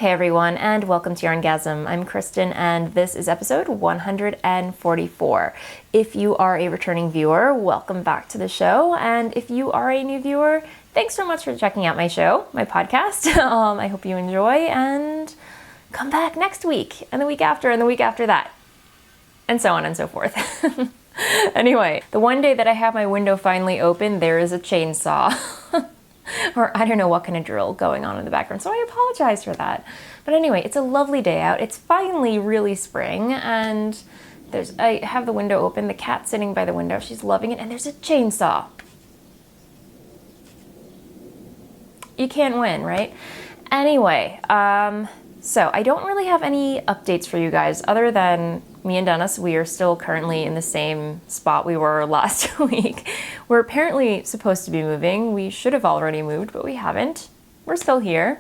Hey everyone, and welcome to Yarngasm. I'm Kristen, and this is episode 144. If you are a returning viewer, welcome back to the show, and if you are a new viewer, thanks so much for checking out my show, my podcast. I hope you enjoy, and come back next week, and the week after, and the week after that, and so on and so forth. Anyway, the one day that I have my window finally open, there is a chainsaw. Or I don't know what kind of drill going on in the background, so I apologize for that. But anyway, it's a lovely day out. It's finally really spring, and I have the window open, the cat's sitting by the window, she's loving it, and there's a chainsaw. You can't win, right? Anyway, so I don't really have any updates for you guys other than me and Dennis. We are still currently in the same spot we were last week. We're apparently supposed to be moving. We should have already moved, but we haven't. We're still here.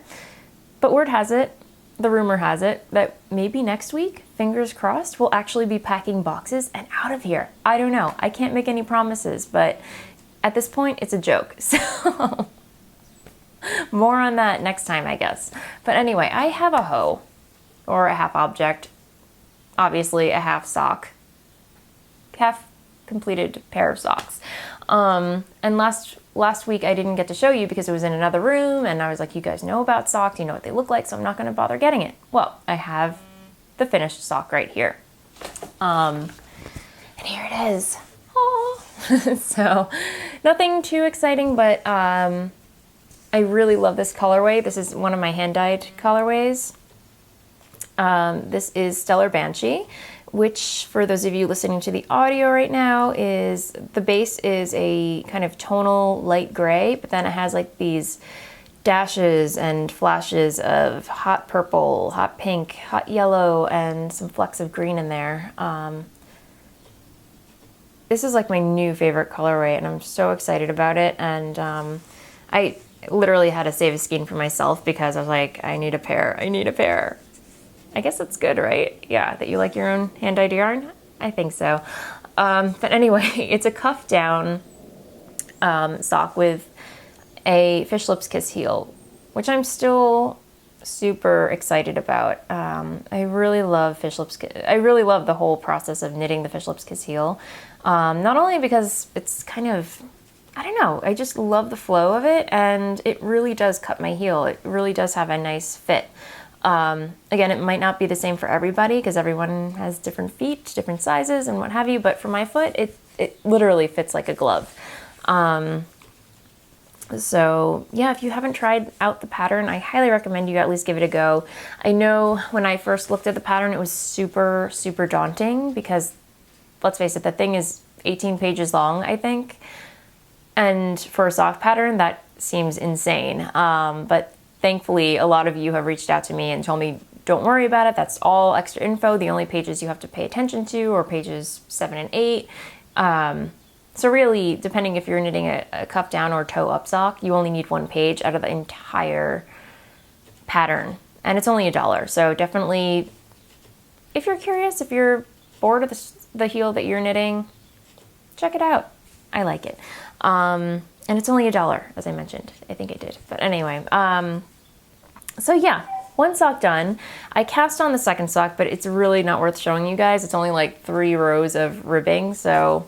But word has it, the rumor has it, that maybe next week, fingers crossed, we'll actually be packing boxes and out of here. I don't know. I can't make any promises, but at this point, it's a joke. So more on that next time, I guess. But anyway, I have a hoe, or a half object, obviously a half sock, half completed pair of socks. And last week I didn't get to show you because it was in another room, and I was like, you guys know about socks, you know what they look like, so I'm not going to bother getting it. Well, I have the finished sock right here. And here it is. Oh. So nothing too exciting, but I really love this colorway. This is one of my hand-dyed colorways. This is Stellar Banshee, which for those of you listening to the audio right now, is the base is a kind of tonal light gray, but then it has like these dashes and flashes of hot purple, hot pink, hot yellow, and some flecks of green in there. This is like my new favorite colorway, and I'm so excited about it. And I literally had to save a skein for myself because I was like, I need a pair. I guess that's good, right? Yeah, that you like your own hand-dyed yarn? I think so. But anyway, it's a cuff down sock with a Fish Lips Kiss heel, which I'm still super excited about. I really love Fish Lips Kiss. I really love the whole process of knitting the Fish Lips Kiss heel. Not only because it's kind of, I don't know, I just love the flow of it, and it really does cut my heel. It really does have a nice fit. Again, it might not be the same for everybody because everyone has different feet, different sizes and what have you, but for my foot, it literally fits like a glove. So yeah, if you haven't tried out the pattern, I highly recommend you at least give it a go. I know when I first looked at the pattern, it was super, super daunting because, let's face it, the thing is 18 pages long, I think. And for a sock pattern, that seems insane. But thankfully, a lot of you have reached out to me and told me, don't worry about it. That's all extra info. The only pages you have to pay attention to are pages 7 and 8. So really, depending if you're knitting a cuff down or toe up sock, you only need one page out of the entire pattern. And it's only $1. So definitely, if you're curious, if you're bored of the heel that you're knitting, check it out. I like it. And it's only $1, as I mentioned. I think I did. But anyway, so yeah, one sock done. I cast on the second sock, but it's really not worth showing you guys. It's only like 3 rows of ribbing, so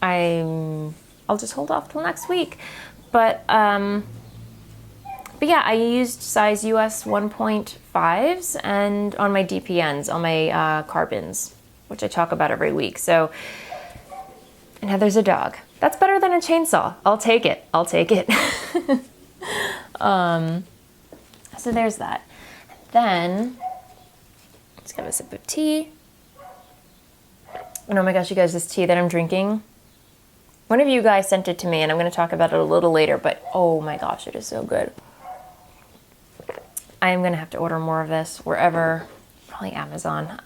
I'll just hold off till next week. But yeah, I used size US 1.5s and on my DPNs, on my carbons, which I talk about every week. So, and now there's a dog. That's better than a chainsaw. I'll take it. So there's that. Then, let's have a sip of tea. And oh my gosh, you guys, this tea that I'm drinking, one of you guys sent it to me, and I'm going to talk about it a little later, but oh my gosh, it is so good. I am going to have to order more of this wherever, probably Amazon.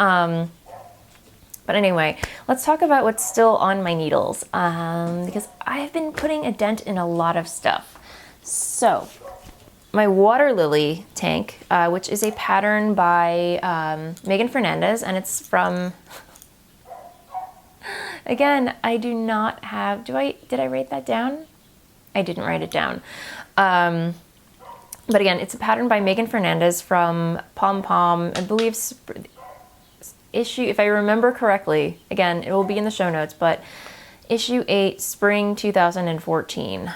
But anyway, let's talk about what's still on my needles, because I've been putting a dent in a lot of stuff. So, my water lily tank, which is a pattern by Megan Fernandez, and it's from, again, I do not have, did I write that down? I didn't write it down. But again, it's a pattern by Megan Fernandez from Pom Pom, I believe, issue, if I remember correctly, again, it will be in the show notes, but issue 8, spring 2014.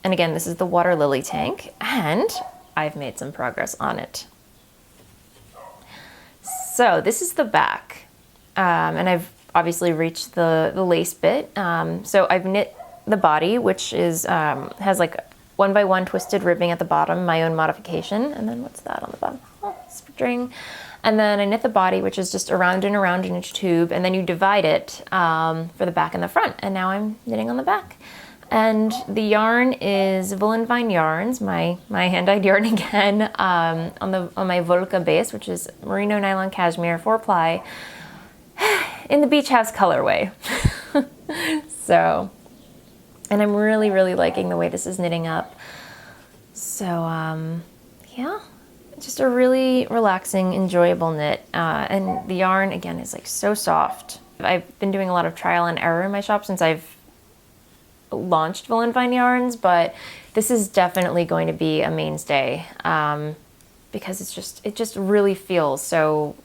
And again, this is the water lily tank, and I've made some progress on it. So this is the back, and I've obviously reached the lace bit. So I've knit the body, which is has like 1x1 twisted ribbing at the bottom, my own modification. And then what's that on the bottom? Oh, string. And then I knit the body, which is just around and around in each tube, and then you divide it for the back and the front. And now I'm knitting on the back. And the yarn is Woolen Vine Yarns, my hand-dyed yarn again, on my Volca base, which is merino nylon cashmere 4-ply in the Beach House colorway. So, and I'm really, really liking the way this is knitting up. So, yeah, just a really relaxing, enjoyable knit. And the yarn, again, is like so soft. I've been doing a lot of trial and error in my shop since I've launched Woolen Vine Yarns, but this is definitely going to be a mainstay because it just really feels so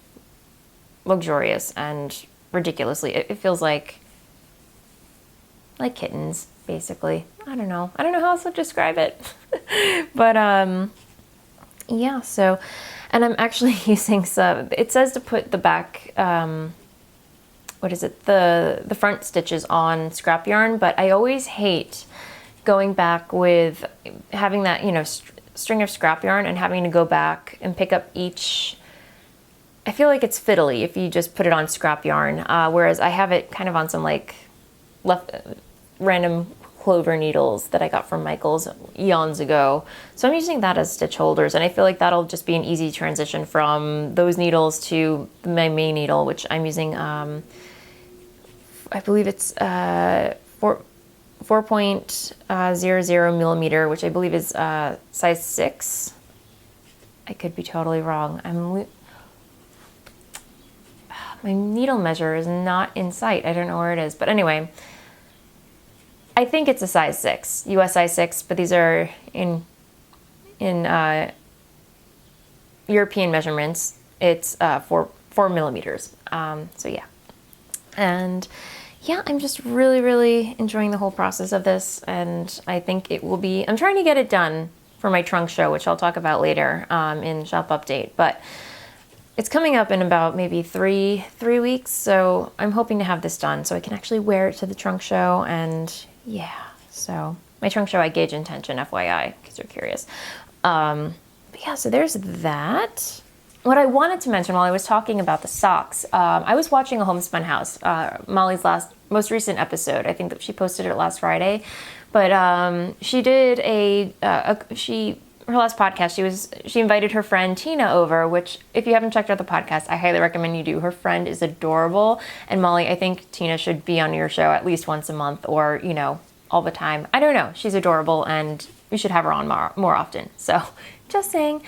luxurious and ridiculously. It feels like kittens, basically. I don't know how else to describe it. But yeah, so, and I'm actually using some, it says to put the back, what is it, the front stitches on scrap yarn, but I always hate going back with having that, you know, string of scrap yarn and having to go back and pick up each. I feel like it's fiddly if you just put it on scrap yarn, whereas I have it kind of on some like random clover needles that I got from Michael's eons ago. So I'm using that as stitch holders, and I feel like that'll just be an easy transition from those needles to my main needle, which I'm using, I believe it's 4.00 millimeter, which I believe is size 6. I could be totally wrong. My needle measure is not in sight. I don't know where it is, but anyway, I think it's a size 6, US size 6, but these are in European measurements. It's 4 millimeters. So yeah, and yeah, I'm just really, really enjoying the whole process of this, and I think it will be. I'm trying to get it done for my trunk show, which I'll talk about later in shop update, but it's coming up in about maybe three weeks, so I'm hoping to have this done so I can actually wear it to the trunk show. And yeah, so my trunk show, I gauge intention, FYI, in case you're curious. But yeah, so there's that. What I wanted to mention while I was talking about the socks, I was watching a Homespun House, Molly's most recent episode. I think that she posted it last Friday, but she did her last podcast, she invited her friend Tina over, which if you haven't checked out the podcast, I highly recommend you do. Her friend is adorable. And Molly, I think Tina should be on your show at least once a month, or, you know, all the time. I don't know. She's adorable and we should have her on more often. So just saying.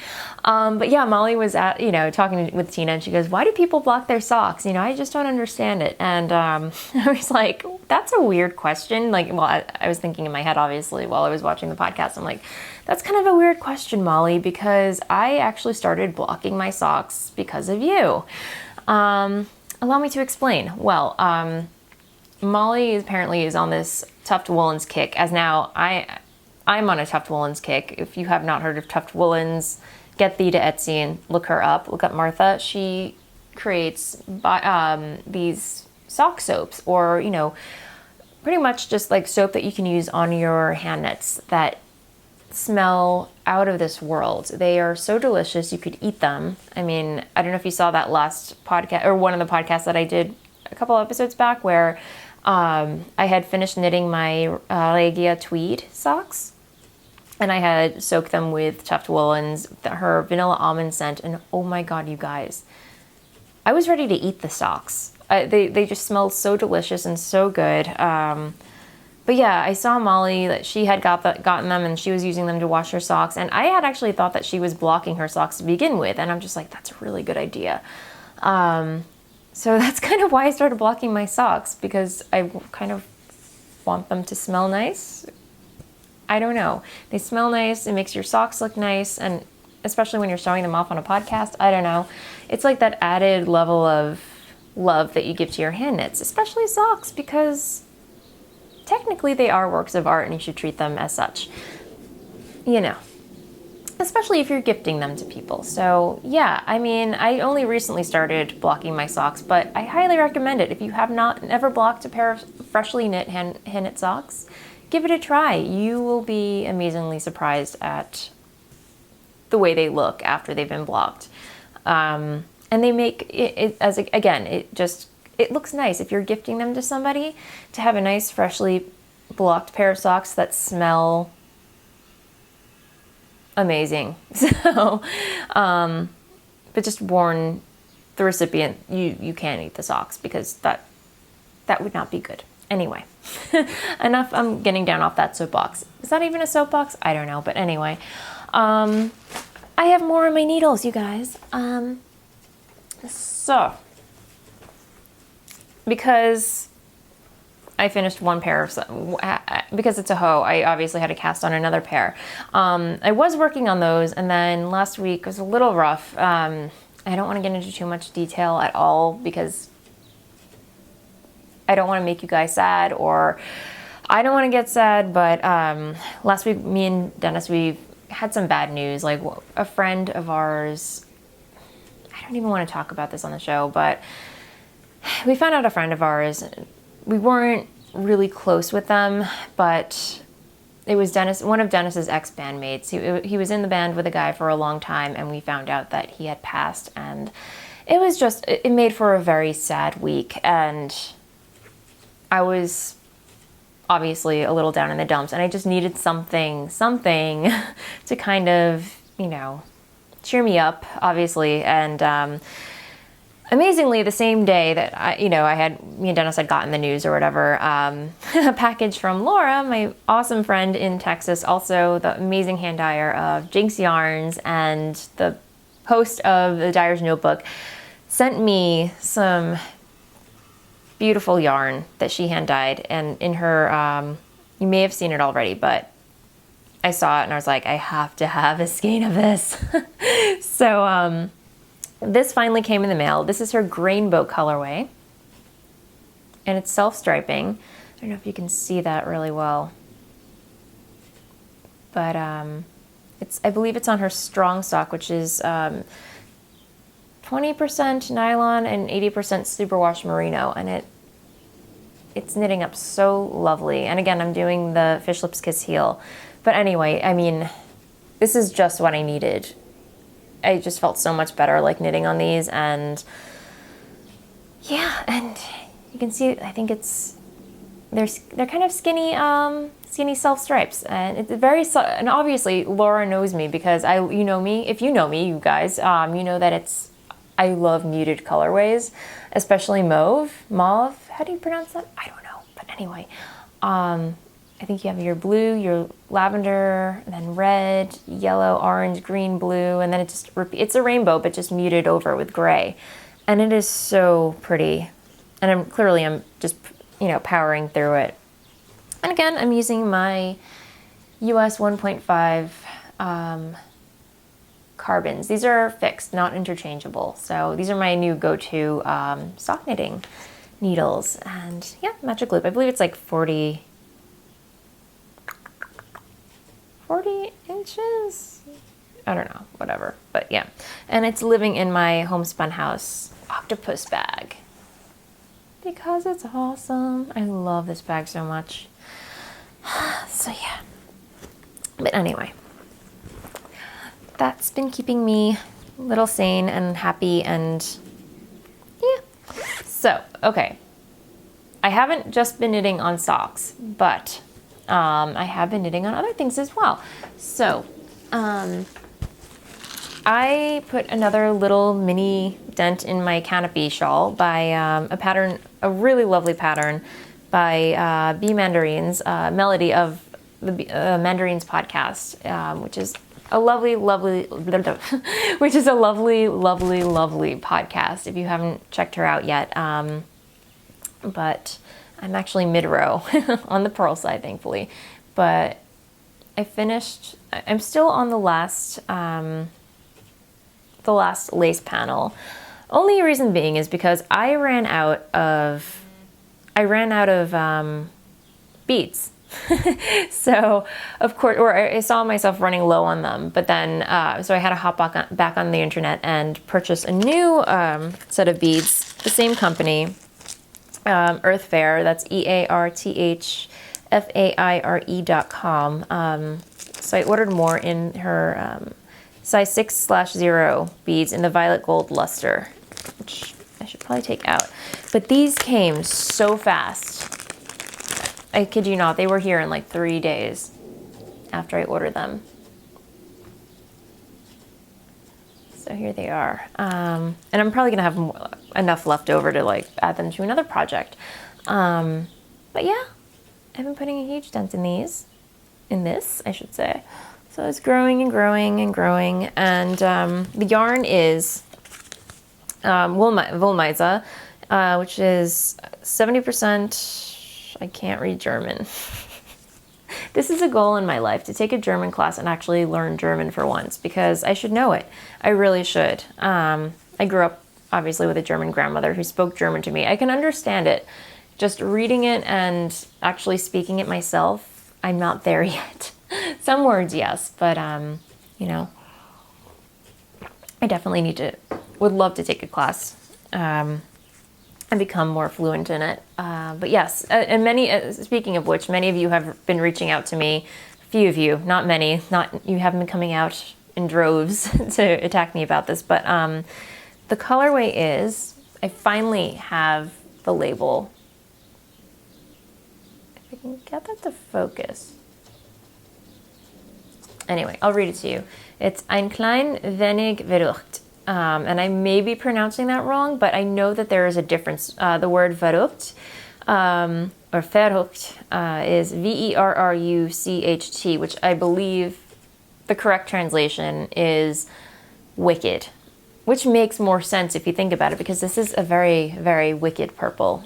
But yeah, Molly was talking with Tina, and she goes, "Why do people block their socks? You know, I just don't understand it." And I was like, that's a weird question. Like, well, I was thinking in my head, obviously, while I was watching the podcast. I'm like, that's kind of a weird question, Molly, because I actually started blocking my socks because of you. Allow me to explain. Well, Molly apparently is on this Tuft Woolens kick, as now I'm on a Tuft Woolens kick. If you have not heard of Tuft Woolens, get thee to Etsy and look her up. Look up Martha. She creates these sock soaps, or, you know, pretty much just like soap that you can use on your hand knits that smell out of this world. They are so delicious, you could eat them. I mean, I don't know if you saw that last podcast, or one of the podcasts that I did a couple episodes back, where I had finished knitting my Regia tweed socks, and I had soaked them with Tuft Woolens, her vanilla almond scent, and oh my god, you guys, I was ready to eat the socks. They just smelled so delicious and so good. But yeah, I saw Molly that she had gotten them, and she was using them to wash her socks, and I had actually thought that she was blocking her socks to begin with, and I'm just like, that's a really good idea. So that's kind of why I started blocking my socks, because I kind of want them to smell nice. I don't know. They smell nice. It makes your socks look nice. And especially when you're showing them off on a podcast, I don't know. It's like that added level of love that you give to your hand knits, especially socks, because technically they are works of art and you should treat them as such. You know, especially if you're gifting them to people. So yeah, I mean, I only recently started blocking my socks, but I highly recommend it. If you have never blocked a pair of freshly knit hand knit socks, give it a try. You will be amazingly surprised at the way they look after they've been blocked. And they make it as, again, it looks nice if you're gifting them to somebody, to have a nice freshly blocked pair of socks that smell amazing. So, but just warn the recipient, you can't eat the socks, because that would not be good. Anyway, enough. I'm getting down off that soapbox. Is that even a soapbox? I don't know. But anyway, I have more of my needles, you guys. So, because I finished one pair because it's a hoe, I obviously had to cast on another pair. I was working on those, and then last week was a little rough. I don't want to get into too much detail at all, because I don't want to make you guys sad, or I don't want to get sad, but last week, me and Dennis, we had some bad news. Like, a friend of ours, I don't even want to talk about this on the show, but we found out a friend of ours, we weren't really close with them, but it was one of Dennis's ex-bandmates. He was in the band with a guy for a long time, and we found out that he had passed, and it made for a very sad week, and I was obviously a little down in the dumps, and I just needed something to kind of, cheer me up, obviously. And amazingly, the same day that me and Dennis had gotten the news or whatever, a package from Laura, my awesome friend in Texas, also the amazing hand dyer of Jinx Yarns and the host of the Dyer's Notebook, sent me some beautiful yarn that she hand dyed. And in her, you may have seen it already, but I saw it and I was like, I have to have a skein of this. So this finally came in the mail. This is her Grainbow colorway, and it's self-striping. I don't know if you can see that really well, but I believe it's on her strong stock, which is 20% nylon and 80% superwash merino, and it's knitting up so lovely. And again, I'm doing the Fish Lips Kiss heel. But anyway, I mean, this is just what I needed. I just felt so much better like knitting on these, and yeah, and you can see, I think they're kind of skinny self stripes, and it's and obviously Laura knows me, because you know me, if you know me, you guys, you know that I love muted colorways, especially mauve, how do you pronounce that? I don't know, but anyway, I think you have your blue, your lavender, and then red, yellow, orange, green, blue, and then it's a rainbow, but just muted over with gray. And it is so pretty. And I'm just, powering through it. And again, I'm using my US 1.5 carbons. These are fixed, not interchangeable. So these are my new go-to sock knitting needles. And yeah, Magic Loop. I believe it's like 40 inches? I don't know, whatever, but yeah. And it's living in my Homespun House octopus bag, because it's awesome. I love this bag so much. So yeah, but anyway, that's been keeping me a little sane and happy, and yeah. So, okay, I haven't just been knitting on socks, but I have been knitting on other things as well. So, I put another little mini dent in my canopy shawl by a really lovely pattern by Bee Mandarins, Melody of the Mandarins podcast, which is a lovely podcast if you haven't checked her out yet. But I'm actually mid-row on the purl side, thankfully. But I'm still on the last lace panel. Only reason being is because I ran out of beads. So of course, or I saw myself running low on them, but then so I had to hop back on the internet and purchase a new set of beads. The same company, Earthfare. That's EARTHFAIRE.com. So I ordered more in her size 6/0 beads in the violet gold luster, which I should probably take out. But these came so fast. I kid you not, they were here in like 3 days after I ordered them. So here they are. And I'm probably gonna have enough left over to like add them to another project. But yeah, I've been putting a huge dent in this, I should say. So it's growing and growing and growing. And the yarn is Wollmeise, which is 70%, I can't read German. This is a goal in my life, to take a German class and actually learn German for once, because I should know it. I really should. I grew up obviously with a German grandmother who spoke German to me. I can understand it. Just reading it and actually speaking it myself, I'm not there yet. Some words, yes, but you know, I definitely would love to take a class and become more fluent in it. But yes, and speaking of which, many of you have been reaching out to me. A few of you, not many, you haven't been coming out in droves to attack me about this, but the colorway is, I finally have the label. If I can get that to focus. Anyway, I'll read it to you. It's Ein klein wenig verrucht. And I may be pronouncing that wrong, but I know that there is a difference. The word verrucht, or verrucht, is Verrucht, which I believe the correct translation is wicked, which makes more sense if you think about it, because this is a very, very wicked purple.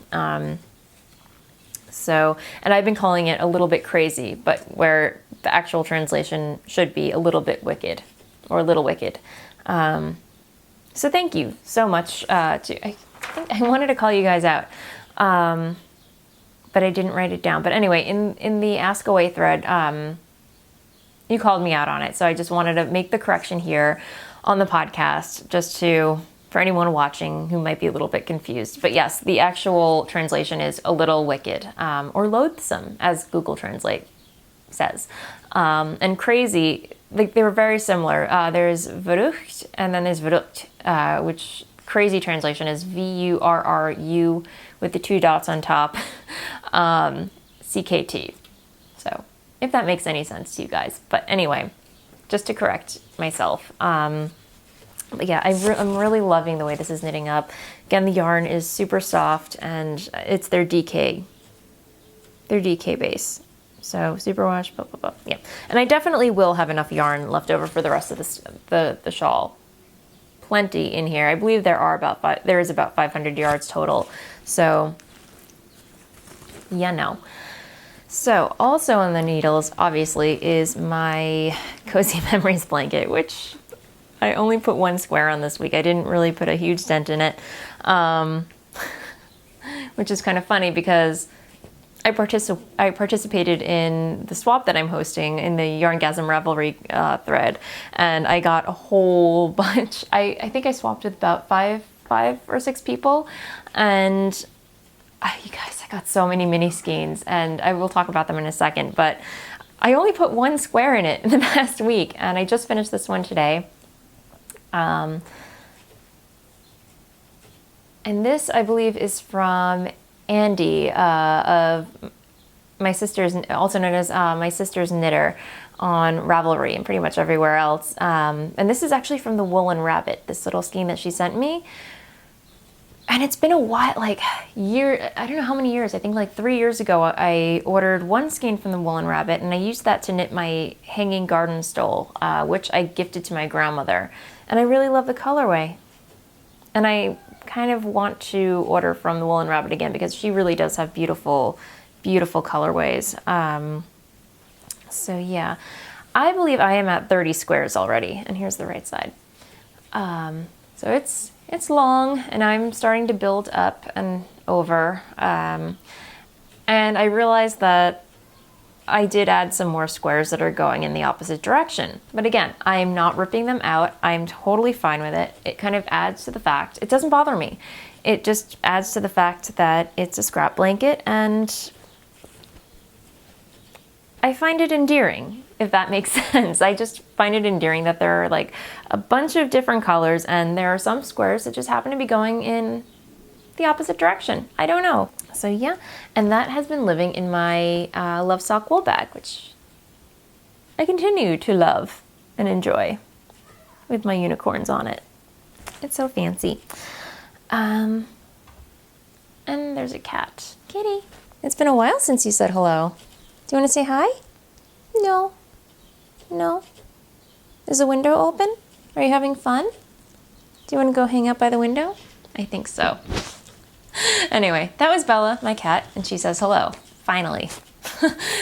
So, and I've been calling it a little bit crazy, but where the actual translation should be a little bit wicked, or a little wicked. So thank you so much. I think I wanted to call you guys out, but I didn't write it down. But anyway, in the Ask Away thread, you called me out on it. So I just wanted to make the correction here on the podcast, just for anyone watching who might be a little bit confused. But yes, the actual translation is a little wicked, or loathsome, as Google Translate says. And crazy, they were very similar. There's verrucht and then there's verrucht, which crazy translation is VURRU with the 2 dots on top, CKT. So if that makes any sense to you guys. But anyway, just to correct myself. But yeah, I'm really loving the way this is knitting up. Again, the yarn is super soft, and it's their DK base. So superwash, blah, blah, blah. Yeah. And I definitely will have enough yarn left over for the rest of the shawl. Plenty in here. I believe there is about 500 yards total. So, yeah, no. So also on the needles, obviously, is my Cozy Memories blanket, which I only put 1 square on this week. I didn't really put a huge dent in it, which is kind of funny because I participated in the swap that I'm hosting in the Yarngasm Ravelry thread, and I got a whole bunch. I think I swapped with about five or six people, and you guys, I got so many mini skeins, and I will talk about them in a second, but I only put 1 square in it in the past week, and I just finished this one today. And this, I believe, is from Andy of my sister's, also known as my sister's knitter on Ravelry and pretty much everywhere else. And this is actually from the Woolen Rabbit, this little skein that she sent me. And it's been a while, I don't know how many years, I think like 3 years ago, I ordered 1 skein from the Woolen Rabbit, and I used that to knit my hanging garden stole, which I gifted to my grandmother. And I really love the colorway. And I kind of want to order from the Woolen Rabbit again, because she really does have beautiful, beautiful colorways. So yeah, I believe I am at 30 squares already, and here's the right side. So it's long, and I'm starting to build up and over. And I realized that I did add some more squares that are going in the opposite direction. But again, I'm not ripping them out. I'm totally fine with it. It kind of adds to the fact, it doesn't bother me. It just adds to the fact that it's a scrap blanket, and I find it endearing, if that makes sense. I just find it endearing that there are like a bunch of different colors, and there are some squares that just happen to be going in the opposite direction. I don't know. So yeah, and that has been living in my Lovesock wool bag, which I continue to love and enjoy with my unicorns on it. It's so fancy. And there's a cat. Kitty. It's been a while since you said hello. Do you want to say hi? No. No. Is the window open? Are you having fun? Do you want to go hang out by the window? I think so. Anyway, that was Bella, my cat, and she says hello, finally.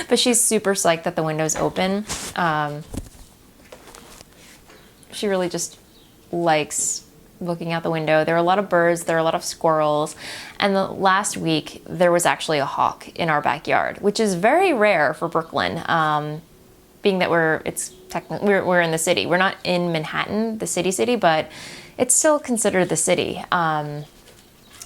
But she's super psyched that the window's open. She really just likes looking out the window. There are a lot of birds, there are a lot of squirrels, and the last week there was actually a hawk in our backyard, which is very rare for Brooklyn, being that we're in the city. We're not in Manhattan, the city, but it's still considered the city.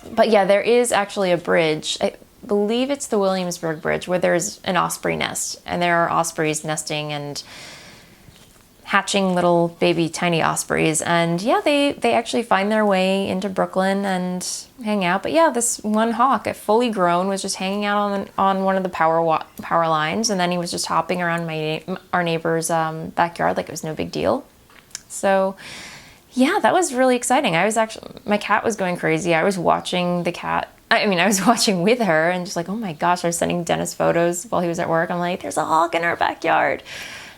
But yeah, there is actually a bridge, I believe it's the Williamsburg Bridge, where there's an osprey nest, and there are ospreys nesting and hatching little baby tiny ospreys. And yeah, they actually find their way into Brooklyn and hang out. But yeah, this one hawk, fully grown, was just hanging out on one of the power lines, and then he was just hopping around our neighbor's backyard like it was no big deal. So yeah, that was really exciting. My cat was going crazy. I was watching the cat. I was watching with her and just like, oh my gosh, I was sending Dennis photos while he was at work. I'm like, there's a hawk in our backyard.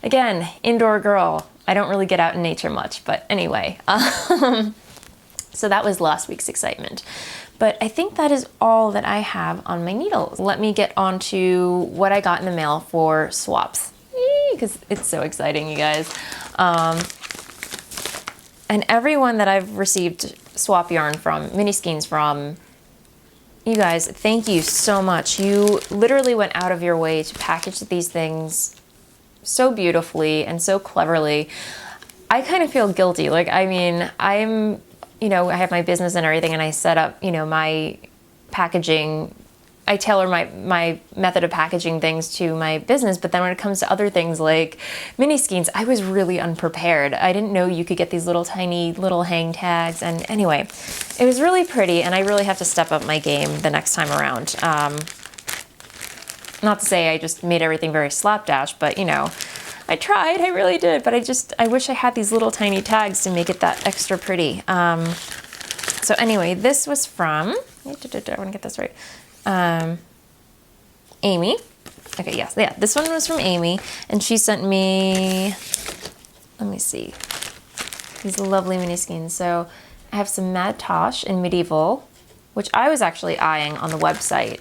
Again, indoor girl. I don't really get out in nature much, but anyway. So that was last week's excitement. But I think that is all that I have on my needles. Let me get on to what I got in the mail for swaps, because it's so exciting, you guys. And everyone that I've received swap yarn from, mini skeins from, you guys, thank you so much. You literally went out of your way to package these things so beautifully and so cleverly. I kind of feel guilty. Like, I have my business and everything, and I set up, my packaging. I tailor my method of packaging things to my business, but then when it comes to other things like mini skeins, I was really unprepared. I didn't know you could get these little tiny little hang tags, and anyway, it was really pretty, and I really have to step up my game the next time around. Not to say I just made everything very slapdash, but I tried, I really did, but I wish I had these little tiny tags to make it that extra pretty. So anyway, this was from, I want to get this right. Amy. Okay, yes, yeah, this one was from Amy, and she sent me, let me see, these lovely mini skeins. So I have some Mad Tosh in Medieval, which I was actually eyeing on the website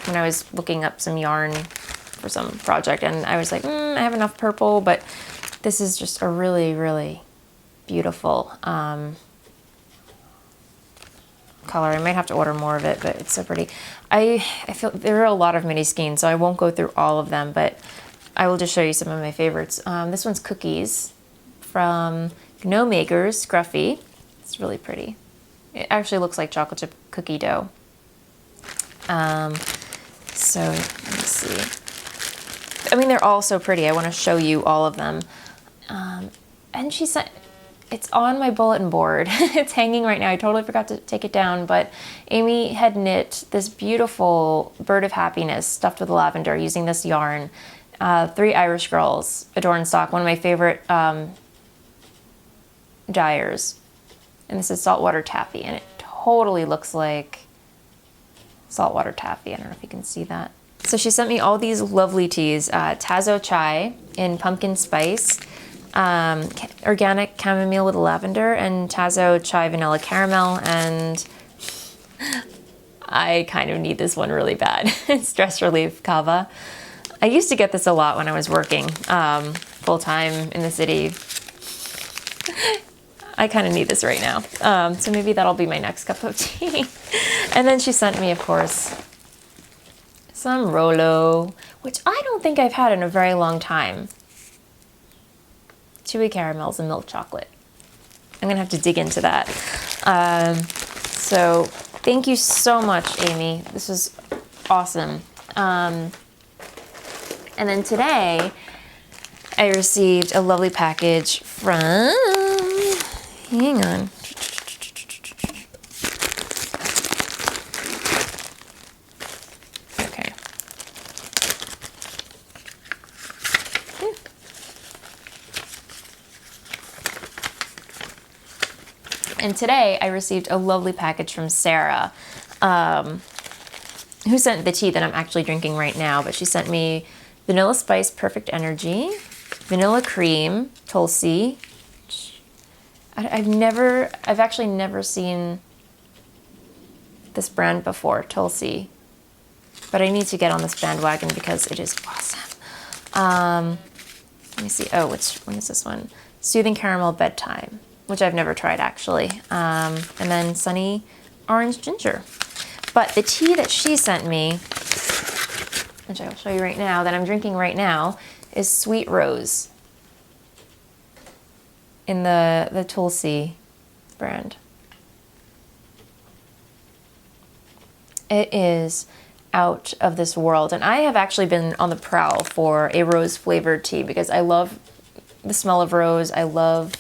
when I was looking up some yarn for some project, and I was like, I have enough purple, but this is just a really, really beautiful color. I might have to order more of it, but it's so pretty. I feel there are a lot of mini skeins, so I won't go through all of them, but I will just show you some of my favorites. This one's Cookies from Gnome Makers, Scruffy. It's really pretty. It actually looks like chocolate chip cookie dough. So let me see. They're all so pretty. I want to show you all of them. And she sent, it's on my bulletin board. It's hanging right now. I totally forgot to take it down, but Amy had knit this beautiful bird of happiness stuffed with lavender using this yarn. 3 Irish Girls, Adorn Stock, one of my favorite dyers. And this is saltwater taffy, and it totally looks like saltwater taffy. I don't know if you can see that. So she sent me all these lovely teas. Tazo Chai in pumpkin spice, organic chamomile with lavender, and Tazo Chai vanilla caramel, and I kind of need this one really bad. Stress relief kava. I used to get this a lot when I was working full-time in the city. I kind of need this right now. So maybe that'll be my next cup of tea. And then she sent me, of course, some Rolo, which I don't think I've had in a very long time. Chewy caramels and milk chocolate. I'm gonna have to dig into that. So thank you so much, Amy. This was awesome. And then today I received a lovely package from, hang on. Okay. And today I received a lovely package from Sarah, who sent the tea that I'm actually drinking right now, but she sent me Vanilla Spice Perfect Energy, Vanilla Cream, Tulsi. I've actually never seen this brand before, Tulsi, but I need to get on this bandwagon because it is awesome. Let me see, oh, which one is this one? Soothing Caramel Bedtime, which I've never tried actually. And then Sunny Orange Ginger. But the tea that she sent me, which I will show you right now, that I'm drinking right now, is Sweet Rose in the Tulsi brand. It is out of this world. And I have actually been on the prowl for a rose flavored tea because I love the smell of rose. I love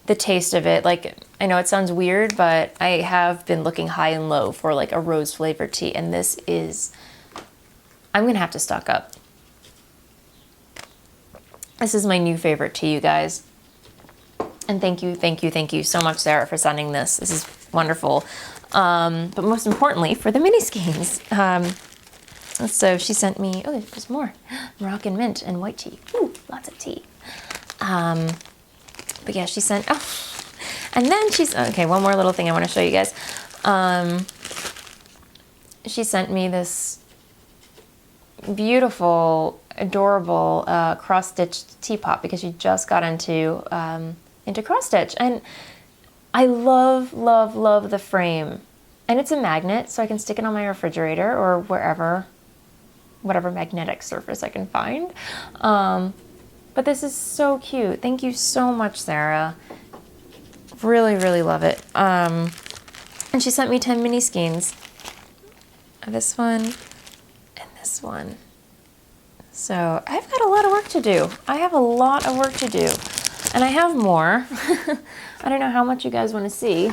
the taste of it. Like, I know it sounds weird, but I have been looking high and low for like a rose flavored tea, and this is, I'm gonna have to stock up. This is my new favorite tea, you guys. And thank you so much, Sarah, for sending this. This is wonderful. But most importantly, for the mini skeins. So she sent me, oh, there's more. Moroccan mint and white tea. Ooh, lots of tea. But yeah, she sent, oh, and then okay, one more little thing I want to show you guys. She sent me this beautiful, adorable cross-stitched teapot because she just got into cross-stitch. And I love the frame. And it's a magnet, so I can stick it on my refrigerator or wherever, whatever magnetic surface I can find. But this is so cute. Thank you so much, Sarah. Really love it. And she sent me 10 mini skeins. This one and this one. So I've got a lot of work to do. I have a lot of work to do. And I have more. I don't know how much you guys want to see.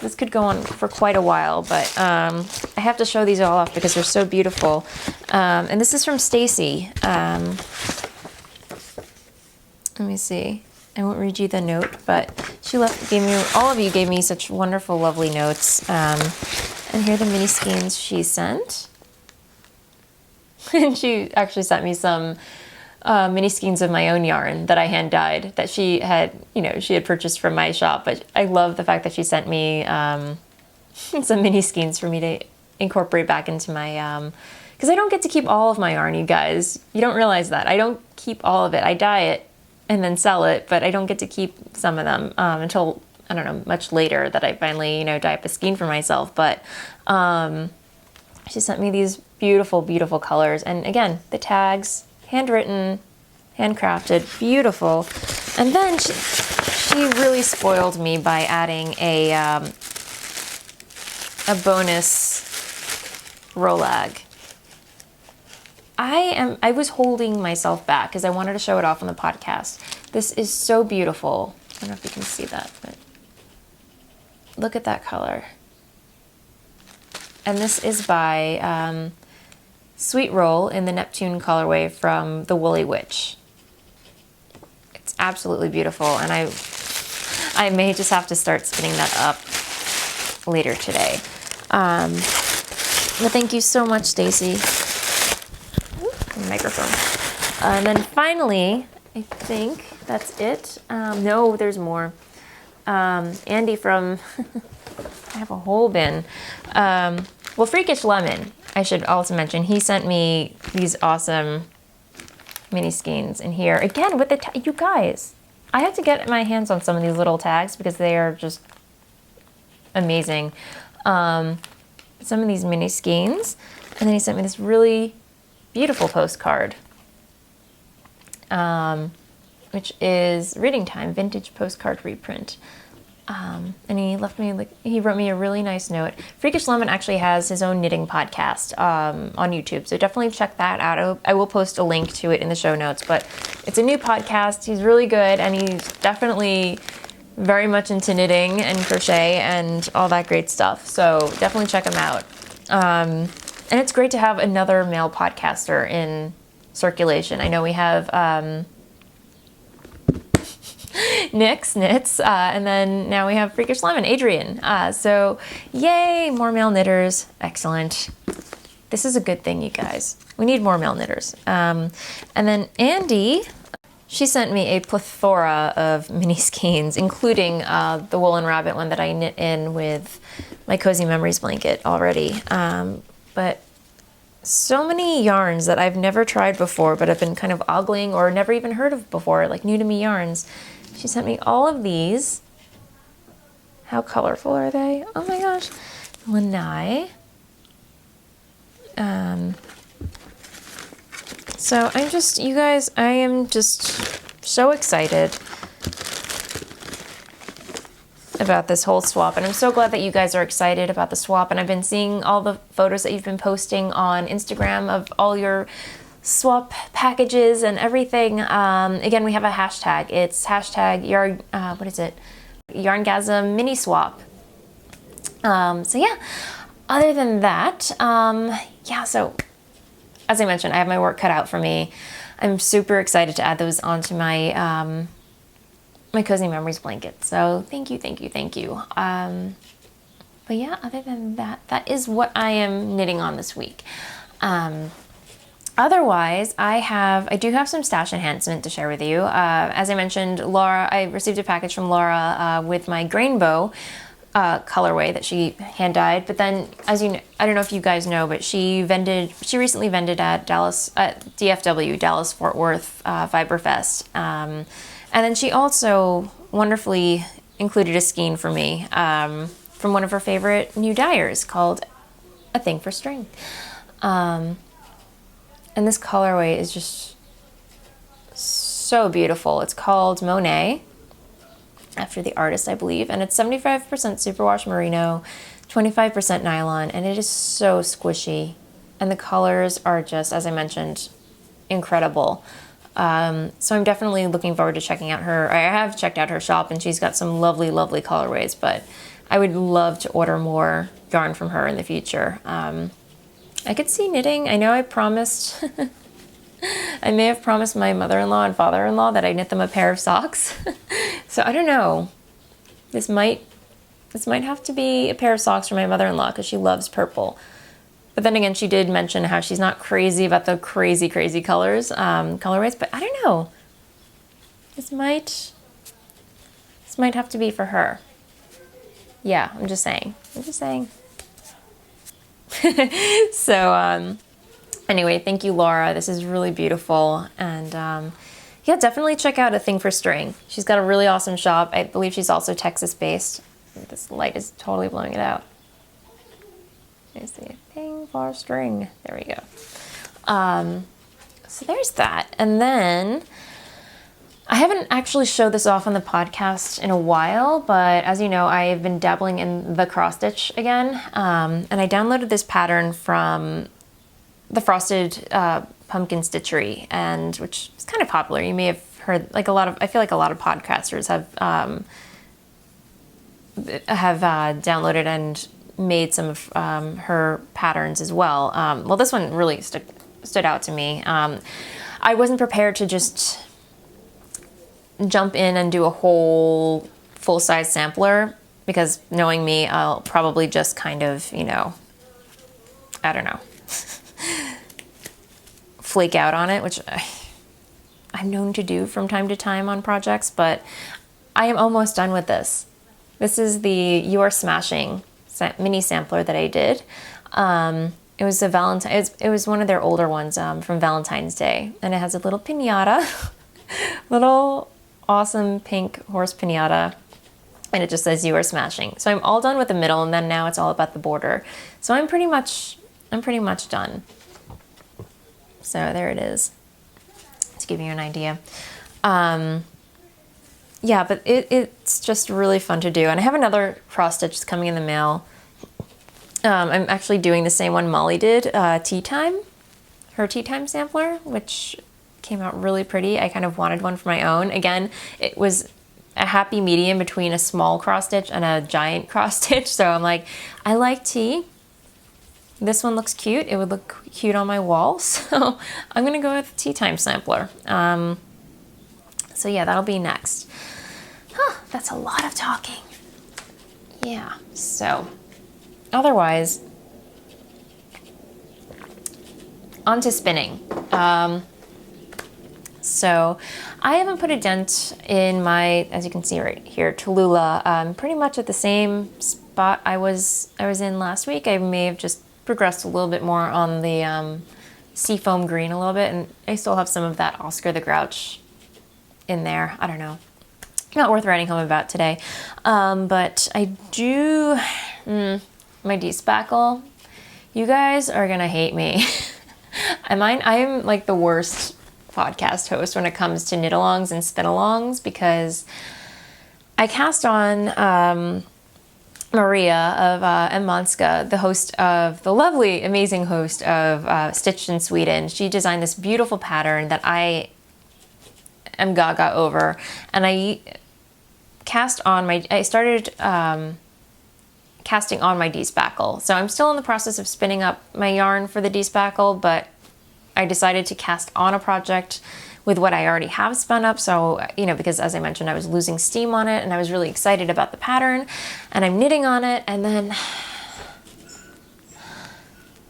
This could go on for quite a while, but I have to show these all off because they're so beautiful. And this is from Stacy. Let me see. I won't read you the note, but she all of you gave me such wonderful, lovely notes. And here are the mini skeins she sent. And she actually sent me some mini skeins of my own yarn that I hand dyed that she had purchased from my shop. But I love the fact that she sent me some mini skeins for me to incorporate back into my, because I don't get to keep all of my yarn, you guys. You don't realize that. I don't keep all of it. I dye it and then sell it, but I don't get to keep some of them until, I don't know, much later that I finally, dye up a skein for myself. But she sent me these beautiful, beautiful colors. And again, the tags, handwritten, handcrafted, beautiful. And then she really spoiled me by adding a bonus Rolag. I was holding myself back because I wanted to show it off on the podcast. This is so beautiful. I don't know if you can see that, but look at that color. And this is by Sweet Roll in the Neptune colorway from the Woolly Witch. It's absolutely beautiful, and I may just have to start spinning that up later today. But thank you so much, Stacy. Microphone. And then finally, I think that's it. No, there's more. Andy from, I have a whole bin. Well, Freakish Lemon, I should also mention, he sent me these awesome mini skeins in here. Again, with the, you guys, I had to get my hands on some of these little tags because they are just amazing. Some of these mini skeins. And then he sent me this really beautiful postcard, which is Reading Time Vintage Postcard Reprint. And he left me, he wrote me a really nice note. Freakish Lemon actually has his own knitting podcast on YouTube, so definitely check that out. I will post a link to it in the show notes, but it's a new podcast. He's really good, and he's definitely very much into knitting and crochet and all that great stuff, so definitely check him out. And it's great to have another male podcaster in circulation. I know we have Nyx Knits, and then now we have Freakish Lemon, Adrian. So yay, more male knitters. Excellent. This is a good thing, you guys. We need more male knitters. And then Andy, she sent me a plethora of mini skeins, including the woolen rabbit one that I knit in with my Cozy Memories blanket already. But so many yarns that I've never tried before, but I've been kind of ogling or never even heard of before, like new to me yarns. She sent me all of these. How colorful are they? Oh my gosh. Lanai. So I'm just, you guys, I am just so excited about this whole swap, and I'm so glad that you guys are excited about the swap. And I've been seeing all the photos that you've been posting on Instagram of all your swap packages and everything. Again, we have a hashtag. It's hashtag Yarngasm mini swap. So yeah, other than that, yeah, so as I mentioned, I have my work cut out for me. I'm super excited to add those onto my my Cozy Memories blanket. So thank you, thank you, thank you. But yeah, other than that, that is what I am knitting on this week. Otherwise, I do have some stash enhancement to share with you. As I mentioned, Laura, I received a package from Laura with my Grainbow colorway that she hand dyed. But then, as you know, I don't know if you guys know, but she recently vended at DFW, Dallas Fort Worth Fiber Fest. And then she also wonderfully included a skein for me from one of her favorite new dyers called A Thing for String. And this colorway is just so beautiful. It's called Monet, after the artist, I believe. And it's 75% superwash merino, 25% nylon, and it is so squishy. And the colors are just, as I mentioned, incredible. So I'm definitely looking forward to checking out I have checked out her shop, and she's got some lovely, lovely colorways, but I would love to order more yarn from her in the future. I could see knitting. I know I promised, I may have promised my mother-in-law and father-in-law that I'd knit them a pair of socks. So I don't know. This might have to be a pair of socks for my mother-in-law because she loves purple. But then again, she did mention how she's not crazy about the crazy, crazy colorways, but I don't know. This might have to be for her. Yeah, I'm just saying. So, anyway, thank you, Laura. This is really beautiful. And, yeah, definitely check out A Thing for String. She's got a really awesome shop. I believe she's also Texas-based. This light is totally blowing it out. There's the A Thing for String. There we go. So there's that. And then I haven't actually showed this off on the podcast in a while, but as you know, I've been dabbling in the cross stitch again. And I downloaded this pattern from the Frosted Pumpkin Stitchery, and which is kind of popular. You may have heard, I feel like a lot of podcasters have downloaded and made some of her patterns as well. Well, this one really stood out to me. I wasn't prepared to just jump in and do a whole full-size sampler, because knowing me, I'll probably just kind of, I don't know, flake out on it, which I'm known to do from time to time on projects, but I am almost done with this. This is the You Are Smashing mini sampler that I did. It was a Valentine. It was one of their older ones from Valentine's Day, and it has a little piñata, little awesome pink horse piñata, and it just says "You are smashing." So I'm all done with the middle, and then now it's all about the border. So I'm pretty much done. So there it is, to give you an idea. Yeah, but it's just really fun to do, and I have another cross stitch that's coming in the mail. I'm actually doing the same one Molly did, Tea Time, her Tea Time sampler, which came out really pretty. I kind of wanted one for my own. Again, it was a happy medium between a small cross stitch and a giant cross stitch. So I'm like, I like tea. This one looks cute. It would look cute on my wall. So I'm gonna go with Tea Time sampler. So yeah, that'll be next. That's a lot of talking. Yeah, so otherwise, on to spinning. So I haven't put a dent in my, as you can see right here, Tallulah. Pretty much at the same spot I was in last week. I may have just progressed a little bit more on the seafoam green a little bit, and I still have some of that Oscar the Grouch in there. I don't know. Not worth writing home about today. But I do, my D-spackle, you guys are gonna hate me. I am like the worst podcast host when it comes to knit-alongs and spin-alongs, because I cast on Maria of Emanska, the lovely, amazing host of Stitched in Sweden. She designed this beautiful pattern that I am gaga over, and I started casting on my D-spackle. So I'm still in the process of spinning up my yarn for the D-spackle, but I decided to cast on a project with what I already have spun up. So, because as I mentioned, I was losing steam on it, and I was really excited about the pattern, and I'm knitting on it, and then,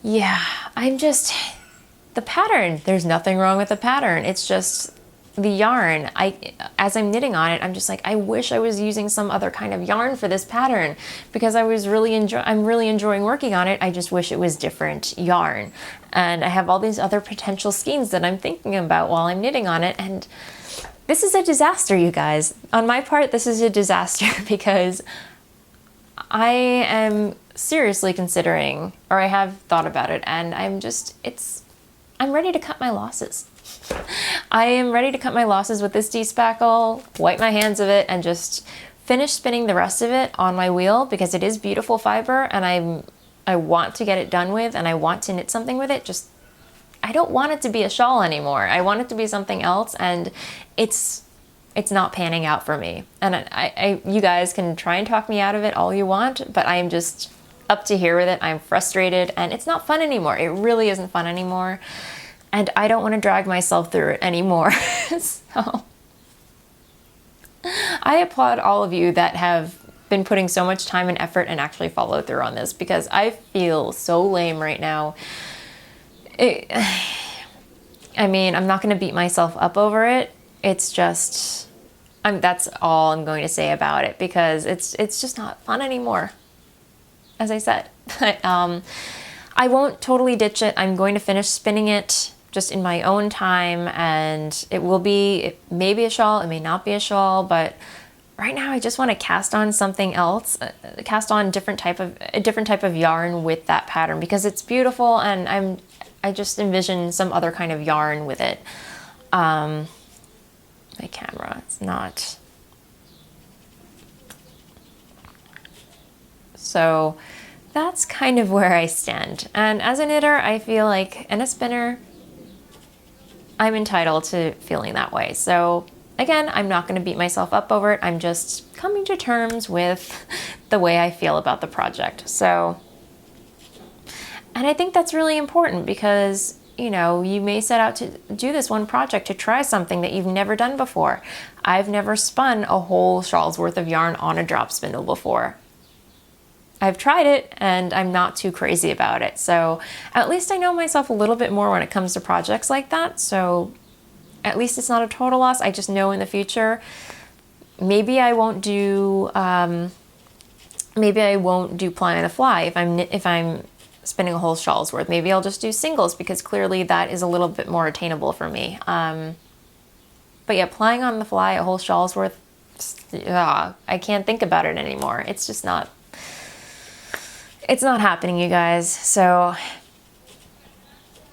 yeah, the pattern, there's nothing wrong with the pattern. It's just the yarn. As I'm knitting on it, I'm just like, I wish I was using some other kind of yarn for this pattern, because I'm really enjoying working on it. I just wish it was different yarn. And I have all these other potential skeins that I'm thinking about while I'm knitting on it. And this is a disaster, you guys. On my part, this is a disaster because I am seriously considering, or I have thought about it, and I'm ready to cut my losses. I am ready to cut my losses with this D-spackle, wipe my hands of it, and just finish spinning the rest of it on my wheel, because it is beautiful fiber, and I want to get it done with, and I want to knit something with it. Just, I don't want it to be a shawl anymore. I want it to be something else, and it's not panning out for me. And you guys can try and talk me out of it all you want, but I am just up to here with it. I'm frustrated, and it's not fun anymore. It really isn't fun anymore. And I don't want to drag myself through it anymore. So I applaud all of you that have been putting so much time and effort and actually followed through on this, because I feel so lame right now. I'm not going to beat myself up over it. It's just, that's all I'm going to say about it, because it's just not fun anymore, as I said. But I won't totally ditch it. I'm going to finish spinning it just in my own time, and it may be a shawl, it may not be a shawl, but right now I just want to cast on something else, cast on a different type of yarn with that pattern, because it's beautiful, and I just envision some other kind of yarn with it. My camera, it's not. So that's kind of where I stand. And as a knitter, I feel like, and a spinner, I'm entitled to feeling that way. So again, I'm not going to beat myself up over it. I'm just coming to terms with the way I feel about the project. So, and I think that's really important, because, you may set out to do this one project to try something that you've never done before. I've never spun a whole shawl's worth of yarn on a drop spindle before. I've tried it, and I'm not too crazy about it. So at least I know myself a little bit more when it comes to projects like that. So at least it's not a total loss. I just know in the future, maybe I won't do ply on the fly if I'm spinning a whole shawl's worth. Maybe I'll just do singles because clearly that is a little bit more attainable for me. But yeah, applying on the fly a whole shawl's worth, I can't think about it anymore. It's just not, it's not happening, you guys. So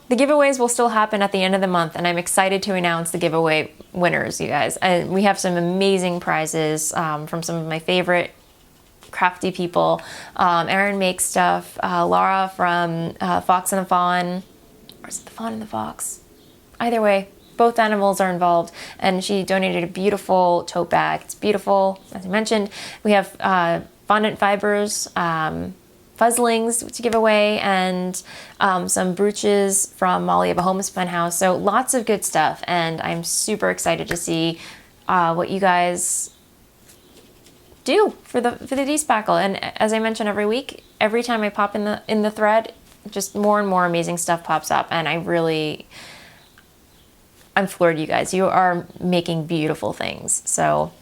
the giveaways will still happen at the end of the month, and I'm excited to announce the giveaway winners, you guys. And we have some amazing prizes from some of my favorite crafty people. Erin makes stuff. Laura from Fox and the Fawn, or is it the Fawn and the Fox? Either way, both animals are involved, and she donated a beautiful tote bag. It's beautiful, as I mentioned. We have fondant fibers, fuzzlings to give away, and some brooches from Molly of a Homespun House. So lots of good stuff, and I'm super excited to see what you guys do for the Despackle. And as I mention every week, every time I pop in the thread, just more and more amazing stuff pops up, and I'm floored, you guys. You are making beautiful things. So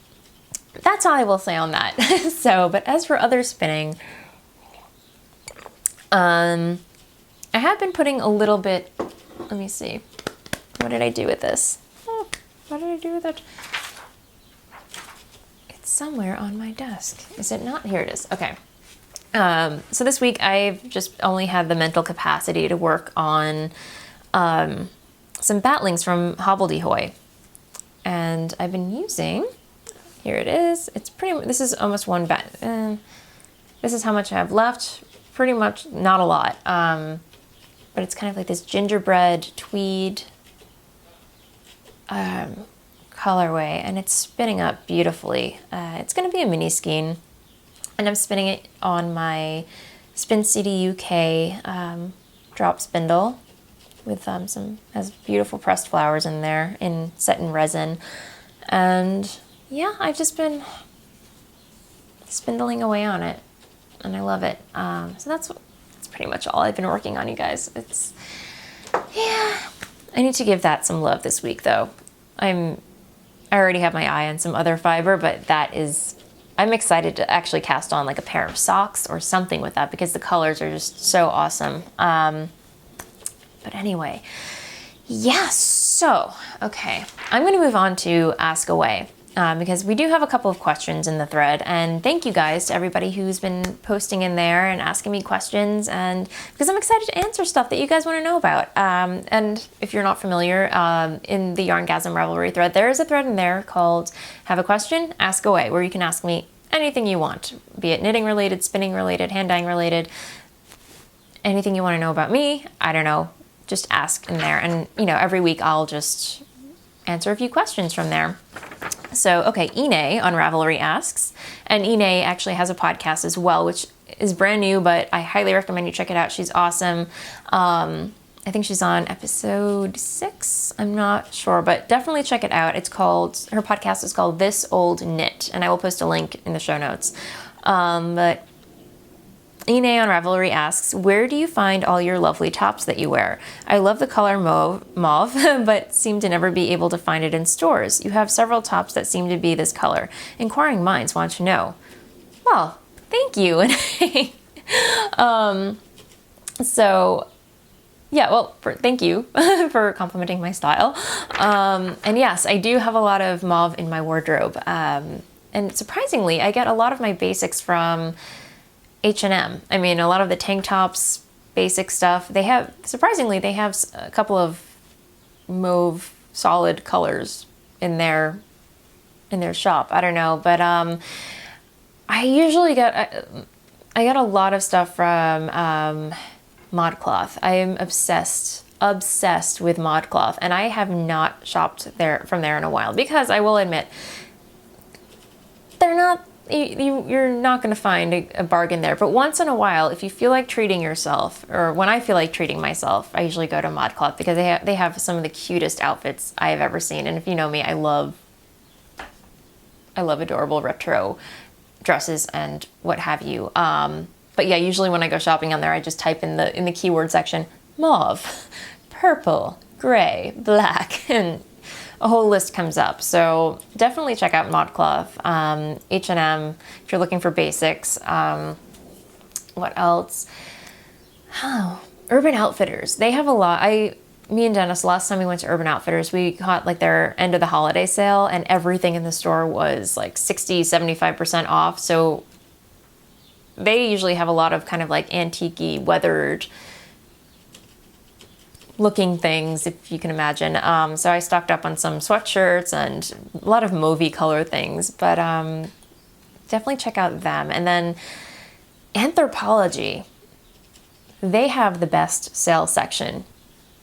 that's all I will say on that. But as for other spinning, I have been putting a little bit, let me see, what did I do with this? What did I do with it? It's somewhere on my desk. Is it not? Here it is. Okay. So this week I've just only had the mental capacity to work on some batlings from Hobbledehoy. And I've been using, here it is. It's pretty, this is almost one bat. This is how much I have left. Pretty much not a lot. But it's kind of like this gingerbread tweed colorway, and it's spinning up beautifully. It's going to be a mini skein, and I'm spinning it on my Spin City UK drop spindle with has beautiful pressed flowers in there, set in resin. And yeah, I've just been spindling away on it, and I love it. So that's pretty much all I've been working on, you guys. Yeah, I need to give that some love this week, though. I already have my eye on some other fiber, but I'm excited to actually cast on like a pair of socks or something with that, because the colors are just so awesome. But anyway, yes. So, okay, I'm going to move on to Ask Away. Because we do have a couple of questions in the thread, and thank you guys to everybody who's been posting in there and asking me questions, and because I'm excited to answer stuff that you guys want to know about. And if you're not familiar, in the Yarngasm Ravelry thread, there is a thread in there called Have a Question, Ask Away, where you can ask me anything you want, be it knitting related, spinning related, hand dyeing related, anything you want to know about me, I don't know, just ask in there. And, every week I'll just answer a few questions from there. So, okay, Ine on Ravelry asks, and Ine actually has a podcast as well, which is brand new, but I highly recommend you check it out. She's awesome. I think she's on episode 6. I'm not sure, but definitely check it out. Her podcast is called This Old Knit, and I will post a link in the show notes. But Ine on Ravelry asks, where do you find all your lovely tops that you wear? I love the color mauve, but seem to never be able to find it in stores. You have several tops that seem to be this color. Inquiring minds want to know. Well, thank you. Thank you for complimenting my style. And yes, I do have a lot of mauve in my wardrobe. And surprisingly, I get a lot of my basics from H&M. I mean, a lot of the tank tops, basic stuff, they have a couple of mauve solid colors in their shop. I don't know, but I usually get a lot of stuff from ModCloth. I am obsessed with ModCloth, and I have not shopped from there in a while, because I will admit, they're not, you're not going to find a bargain there. But once in a while, if you feel like treating yourself, or when I feel like treating myself, I usually go to ModCloth, because they have some of the cutest outfits I have ever seen. And if you know me, I love adorable retro dresses and what have you. But yeah, usually when I go shopping on there, I just type in the keyword section, mauve, purple, gray, black, and a whole list comes up. So definitely check out ModCloth, H&M, if you're looking for basics. What else? Urban Outfitters, they have a lot. Me and Dennis, last time we went to Urban Outfitters, we caught like their end of the holiday sale, and everything in the store was like 60, 75% off. So they usually have a lot of kind of like antique-y, weathered looking things, if you can imagine. So I stocked up on some sweatshirts and a lot of mauvey color things, but definitely check out them. And then Anthropologie, they have the best sales section,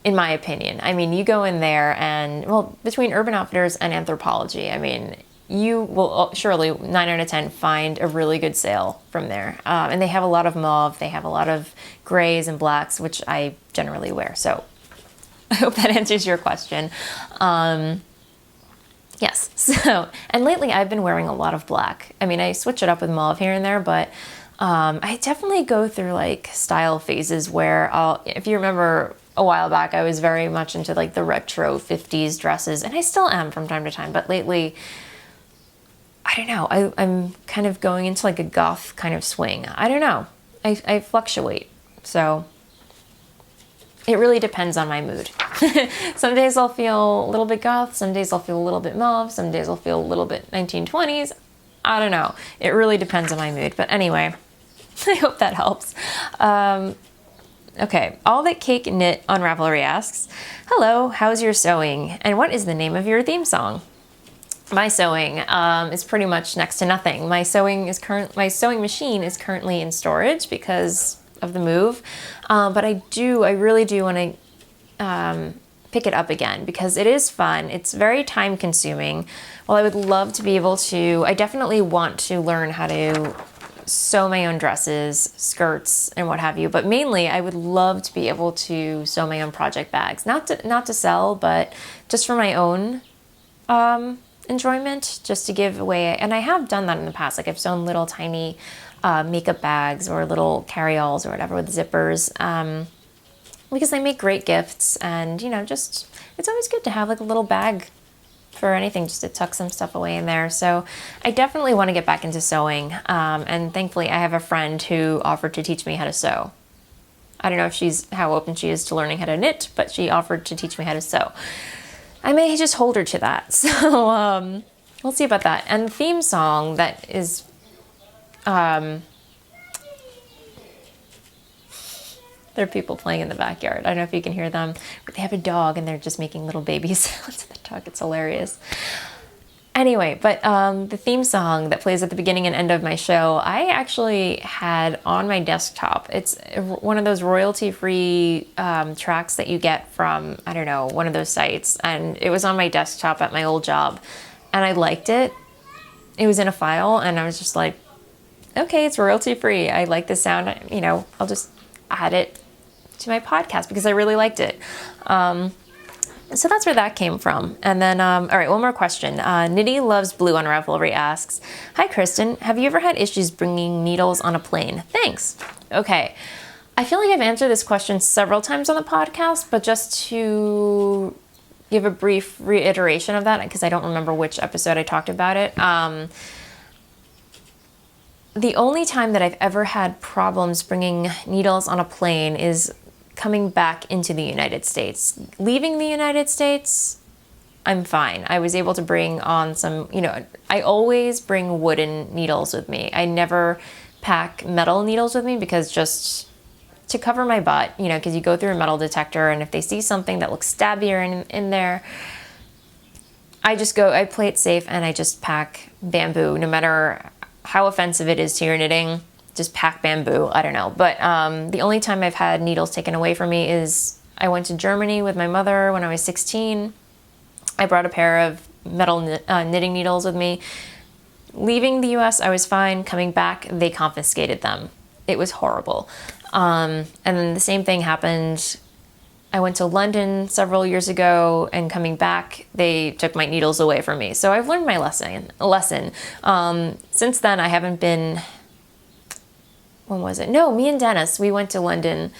in my opinion. I mean, you go in there and, well, between Urban Outfitters and Anthropologie, I mean, you will surely 9 out of 10 find a really good sale from there. And they have a lot of mauve, they have a lot of grays and blacks, which I generally wear. So I hope that answers your question. Yes, so, and lately I've been wearing a lot of black. I mean, I switch it up with mauve here and there, but I definitely go through like style phases where if you remember a while back, I was very much into like the retro 50s dresses, and I still am from time to time, but lately, I don't know, I'm kind of going into like a goth kind of swing. I don't know, I fluctuate, so it really depends on my mood. Some days I'll feel a little bit goth, some days I'll feel a little bit mauve, some days I'll feel a little bit 1920s. I don't know. It really depends on my mood. But anyway, I hope that helps. Okay, All That Cake Knit on Ravelry asks, hello, how's your sewing? And what is the name of your theme song? My sewing is pretty much next to nothing. My sewing machine is currently in storage because of the move, but I really do want to pick it up again because it is fun. It's very time consuming. While I would love to be able to, I definitely want to learn how to sew my own dresses, skirts, and what have you, but mainly I would love to be able to sew my own project bags, not to sell, but just for my own enjoyment, just to give away. And I have done that in the past. Like I've sewn little tiny makeup bags or little carry-alls or whatever with zippers, because they make great gifts, and you know, just it's always good to have like a little bag for anything, just to tuck some stuff away in there. So I definitely want to get back into sewing, and thankfully I have a friend who offered to teach me how to sew. I don't know how open she is to learning how to knit, but she offered to teach me how to sew. I may just hold her to that. So we'll see about that. And the theme song that is there are people playing in the backyard. I don't know if you can hear them, but they have a dog and they're just making little baby sounds to the dog. It's hilarious. Anyway, but the theme song that plays at the beginning and end of my show, I actually had on my desktop. It's one of those royalty-free tracks that you get from, I don't know, one of those sites. And it was on my desktop at my old job. And I liked it. It was in a file and I was just like, okay, it's royalty-free. I like the sound. You know, I'll just add it to my podcast because I really liked it. So that's where that came from. And then, all right, one more question. Nitty Loves Blue on Ravelry asks, hi, Kristen. Have you ever had issues bringing needles on a plane? Thanks. Okay. I feel like I've answered this question several times on the podcast, but just to give a brief reiteration of that, because I don't remember which episode I talked about it. The only time that I've ever had problems bringing needles on a plane is coming back into the United States. Leaving the United States, I'm fine. I was able to bring on some, you know, I always bring wooden needles with me. I never pack metal needles with me because just to cover my butt, you know, because you go through a metal detector and if they see something that looks stabbier in there, I play it safe and I just pack bamboo, no matter how offensive it is to your knitting. Just pack bamboo. I don't know. But the only time I've had needles taken away from me is I went to Germany with my mother when I was 16. I brought a pair of metal knitting needles with me. Leaving the US, I was fine. Coming back, they confiscated them. It was horrible. And then the same thing happened. I went to London several years ago, and coming back, they took my needles away from me. So I've learned my lesson. Since then, I haven't been... When was it? No, me and Dennis, we went to London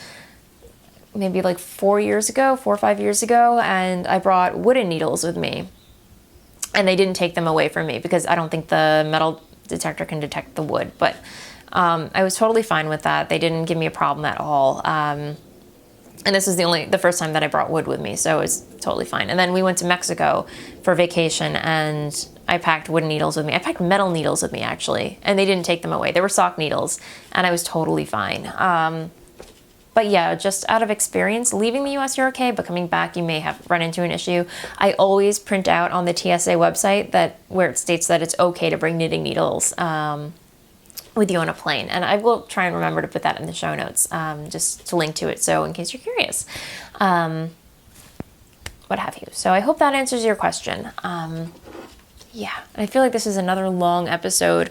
maybe like 4 or 5 years ago, and I brought wooden needles with me. And they didn't take them away from me because I don't think the metal detector can detect the wood. But I was totally fine with that. They didn't give me a problem at all. And this was the first time that I brought wood with me, so it was totally fine. And then we went to Mexico for vacation, and I packed wooden needles with me. I packed metal needles with me, actually, and they didn't take them away. They were sock needles, and I was totally fine. But yeah, just out of experience, leaving the US, you're okay, but coming back, you may have run into an issue. I always print out on the TSA website where it states that it's okay to bring knitting needles with you on a plane. And I will try and remember to put that in the show notes, just to link to it, so in case you're curious. What have you. So I hope that answers your question. Yeah, and I feel like this is another long episode.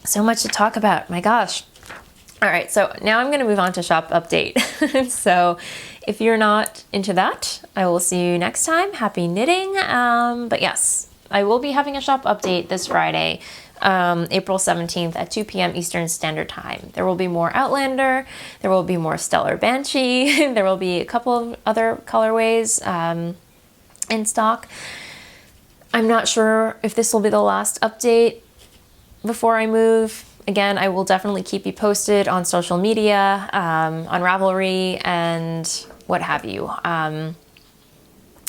So much to talk about, my gosh. All right, so now I'm gonna move on to shop update. So if you're not into that, I will see you next time. Happy knitting. But yes, I will be having a shop update this Friday, April 17th at 2 p.m. Eastern Standard Time. There will be more Outlander, there will be more Stellar Banshee, there will be a couple of other colorways in stock. I'm not sure if this will be the last update before I move. Again, I will definitely keep you posted on social media, on Ravelry, and what have you.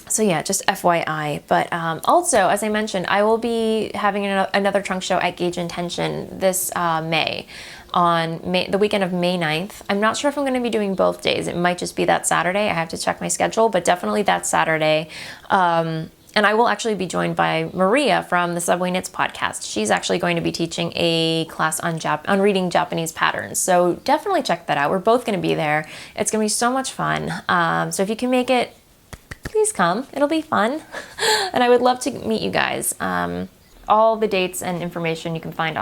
So yeah, just FYI. But also, as I mentioned, I will be having another trunk show at Gauge Intention this May, on the weekend of May 9th. I'm not sure if I'm going to be doing both days. It might just be that Saturday. I have to check my schedule, but definitely that Saturday. And I will actually be joined by Maria from the Subway Knits podcast. She's actually going to be teaching a class on reading Japanese patterns. So definitely check that out. We're both going to be there. It's going to be so much fun. So if you can make it, please come. It'll be fun. And I would love to meet you guys. All the dates and information you can find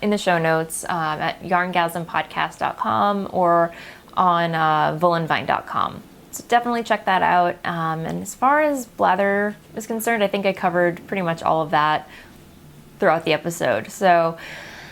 in the show notes at yarngasmpodcast.com or on woolenvine.com. So definitely check that out. And as far as blather is concerned, I think I covered pretty much all of that throughout the episode. So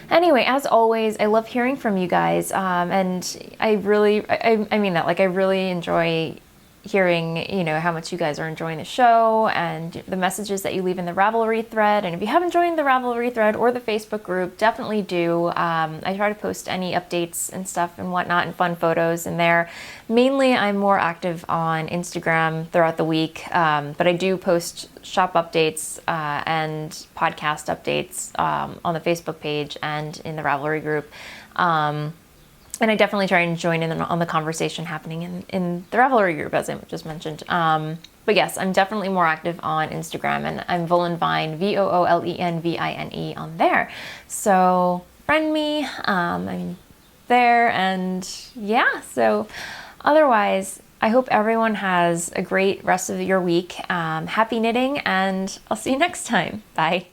anyway, as always, I love hearing from you guys. And I mean that, like, I really enjoy hearing, how much you guys are enjoying the show and the messages that you leave in the Ravelry thread. And if you haven't joined the Ravelry thread or the Facebook group, definitely do. I try to post any updates and stuff and whatnot and fun photos in there. Mainly, I'm more active on Instagram throughout the week, but I do post shop updates and podcast updates on the Facebook page and in the Ravelry group. And I definitely try and join in on the conversation happening in the Ravelry group, as I just mentioned. But yes, I'm definitely more active on Instagram, and I'm Voolenvine, VOOLENVINE on there. So friend me, I'm there, and yeah. So otherwise, I hope everyone has a great rest of your week. Happy knitting, and I'll see you next time. Bye.